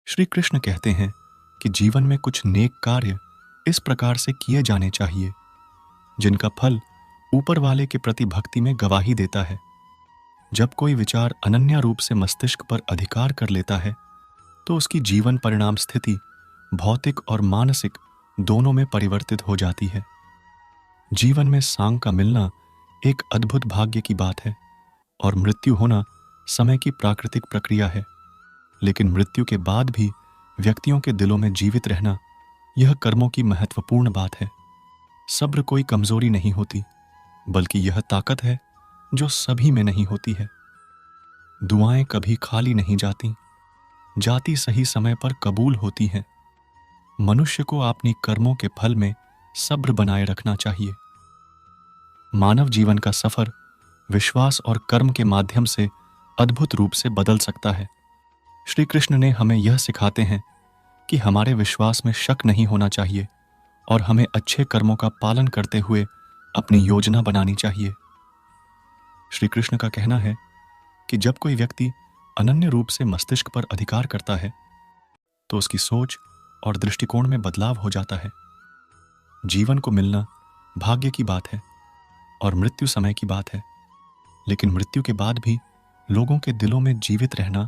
श्री कृष्ण कहते हैं कि जीवन में कुछ नेक कार्य इस प्रकार से किए जाने चाहिए जिनका फल ऊपर वाले के प्रति भक्ति में गवाही देता है। जब कोई विचार अनन्य रूप से मस्तिष्क पर अधिकार कर लेता है तो उसकी जीवन परिणाम स्थिति भौतिक और मानसिक दोनों में परिवर्तित हो जाती है। जीवन में सांग का मिलना एक अद्भुत भाग्य की बात है और मृत्यु होना समय की प्राकृतिक प्रक्रिया है। लेकिन मृत्यु के बाद भी व्यक्तियों के दिलों में जीवित रहना यह कर्मों की महत्वपूर्ण बात है। सब्र कोई कमजोरी नहीं होती, बल्कि यह ताकत है जो सभी में नहीं होती है। दुआएं कभी खाली नहीं जाती, जाती सही समय पर कबूल होती हैं। मनुष्य को अपनी कर्मों के फल में सब्र बनाए रखना चाहिए। मानव जीवन का सफर विश्वास और कर्म के माध्यम से अद्भुत रूप से बदल सकता है। श्री कृष्ण ने हमें यह सिखाते हैं कि हमारे विश्वास में शक नहीं होना चाहिए और हमें अच्छे कर्मों का पालन करते हुए अपनी योजना बनानी चाहिए। श्री कृष्ण का कहना है कि जब कोई व्यक्ति अनन्य रूप से मस्तिष्क पर अधिकार करता है तो उसकी सोच और दृष्टिकोण में बदलाव हो जाता है। जीवन को मिलना भाग्य की बात है और मृत्यु समय की बात है, लेकिन मृत्यु के बाद भी लोगों के दिलों में जीवित रहना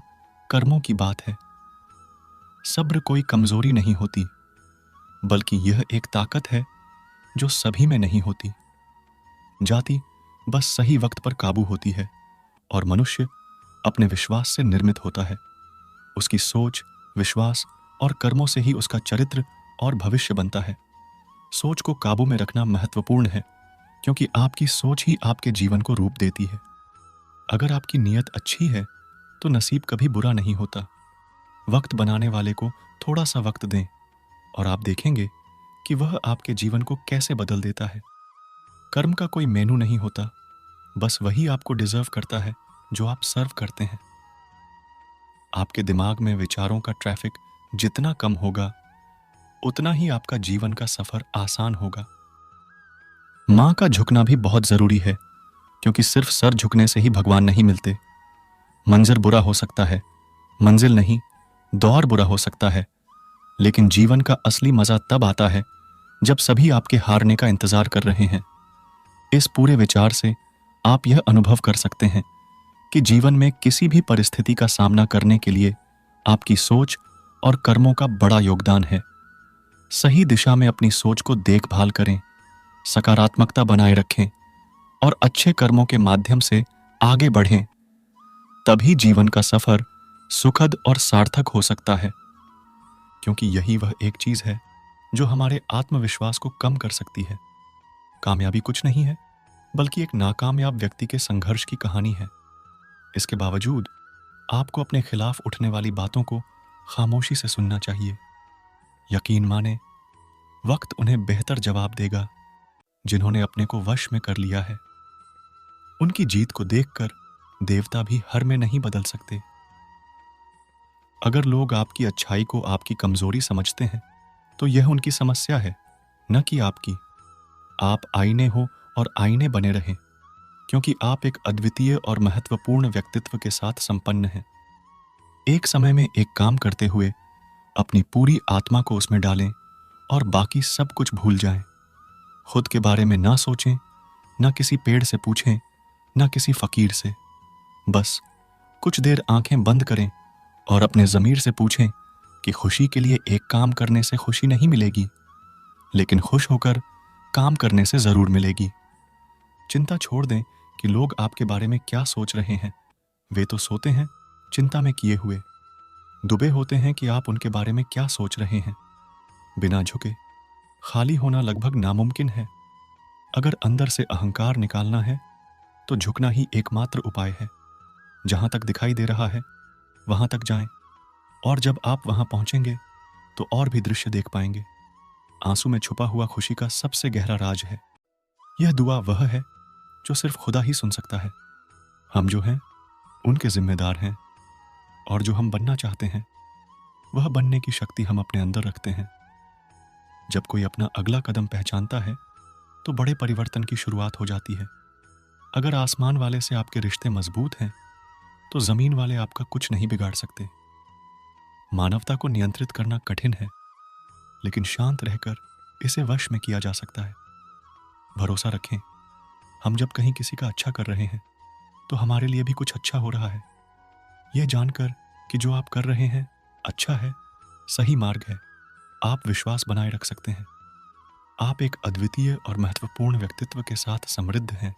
कर्मों की बात है। सब्र कोई कमजोरी नहीं होती, बल्कि यह एक ताकत है जो सभी में नहीं होती। जाति बस सही वक्त पर काबू होती है और मनुष्य अपने विश्वास से निर्मित होता है। उसकी सोच, विश्वास और कर्मों से ही उसका चरित्र और भविष्य बनता है। सोच को काबू में रखना महत्वपूर्ण है, क्योंकि आपकी सोच ही आपके जीवन को रूप देती है। अगर आपकी नीयत अच्छी है तो नसीब कभी बुरा नहीं होता। वक्त बनाने वाले को थोड़ा सा वक्त दें और आप देखेंगे कि वह आपके जीवन को कैसे बदल देता है। कर्म का कोई मेनू नहीं होता, बस वही आपको डिजर्व करता है जो आप सर्व करते हैं। आपके दिमाग में विचारों का ट्रैफिक जितना कम होगा, उतना ही आपका जीवन का सफर आसान होगा। मां का झुकना भी बहुत जरूरी है, क्योंकि सिर्फ सर झुकने से ही भगवान नहीं मिलते। मंजर बुरा हो सकता है, मंजिल नहीं, दौर बुरा हो सकता है, लेकिन जीवन का असली मजा तब आता है जब सभी आपके हारने का इंतजार कर रहे हैं। इस पूरे विचार से आप यह अनुभव कर सकते हैं कि जीवन में किसी भी परिस्थिति का सामना करने के लिए आपकी सोच और कर्मों का बड़ा योगदान है। सही दिशा में अपनी सोच को देखभाल करें, सकारात्मकता बनाए रखें और अच्छे कर्मों के माध्यम से आगे बढ़ें। तभी जीवन का सफर सुखद और सार्थक हो सकता है, क्योंकि यही वह एक चीज है जो हमारे आत्मविश्वास को कम कर सकती है। कामयाबी कुछ नहीं है, बल्कि एक नाकामयाब व्यक्ति के संघर्ष की कहानी है। इसके बावजूद आपको अपने खिलाफ उठने वाली बातों को खामोशी से सुनना चाहिए। यकीन माने, वक्त उन्हें बेहतर जवाब देगा जिन्होंने अपने को वश में कर लिया है। उनकी जीत को देखकर देवता भी हर में नहीं बदल सकते। अगर लोग आपकी अच्छाई को आपकी कमजोरी समझते हैं तो यह उनकी समस्या है, न कि आपकी। आप आईने हो और आईने बने रहें, क्योंकि आप एक अद्वितीय और महत्वपूर्ण व्यक्तित्व के साथ संपन्न हैं। एक समय में एक काम करते हुए अपनी पूरी आत्मा को उसमें डालें और बाकी सब कुछ भूल जाएं। खुद के बारे में ना सोचें, ना किसी पेड़ से पूछें, ना किसी फकीर से। बस कुछ देर आंखें बंद करें और अपने ज़मीर से पूछें कि खुशी के लिए एक काम करने से खुशी नहीं मिलेगी, लेकिन खुश होकर काम करने से जरूर मिलेगी। चिंता छोड़ दें कि लोग आपके बारे में क्या सोच रहे हैं। वे तो सोते हैं चिंता में किए हुए, दुबे होते हैं कि आप उनके बारे में क्या सोच रहे हैं। बिना झुके खाली होना लगभग नामुमकिन है। अगर अंदर से अहंकार निकालना है तो झुकना ही एकमात्र उपाय है। जहां तक दिखाई दे रहा है वहां तक जाएं, और जब आप वहां पहुंचेंगे तो और भी दृश्य देख पाएंगे। आंसू में छुपा हुआ खुशी का सबसे गहरा राज है। यह दुआ वह है जो सिर्फ खुदा ही सुन सकता है। हम जो हैं उनके जिम्मेदार हैं, और जो हम बनना चाहते हैं वह बनने की शक्ति हम अपने अंदर रखते हैं। जब कोई अपना अगला कदम पहचानता है तो बड़े परिवर्तन की शुरुआत हो जाती है। अगर आसमान वाले से आपके रिश्ते मजबूत हैं तो जमीन वाले आपका कुछ नहीं बिगाड़ सकते। मानवता को नियंत्रित करना कठिन है, लेकिन शांत रहकर इसे वश में किया जा सकता है। भरोसा रखें, हम जब कहीं किसी का अच्छा कर रहे हैं तो हमारे लिए भी कुछ अच्छा हो रहा है। यह जानकर कि जो आप कर रहे हैं अच्छा है, सही मार्ग है, आप विश्वास बनाए रख सकते हैं। आप एक अद्वितीय और महत्वपूर्ण व्यक्तित्व के साथ समृद्ध हैं,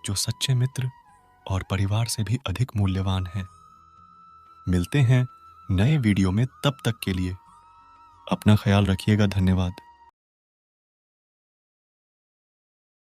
जो सच्चे मित्र और परिवार से भी अधिक मूल्यवान हैं। मिलते हैं नए वीडियो में, तब तक के लिए अपना ख्याल रखिएगा। धन्यवाद।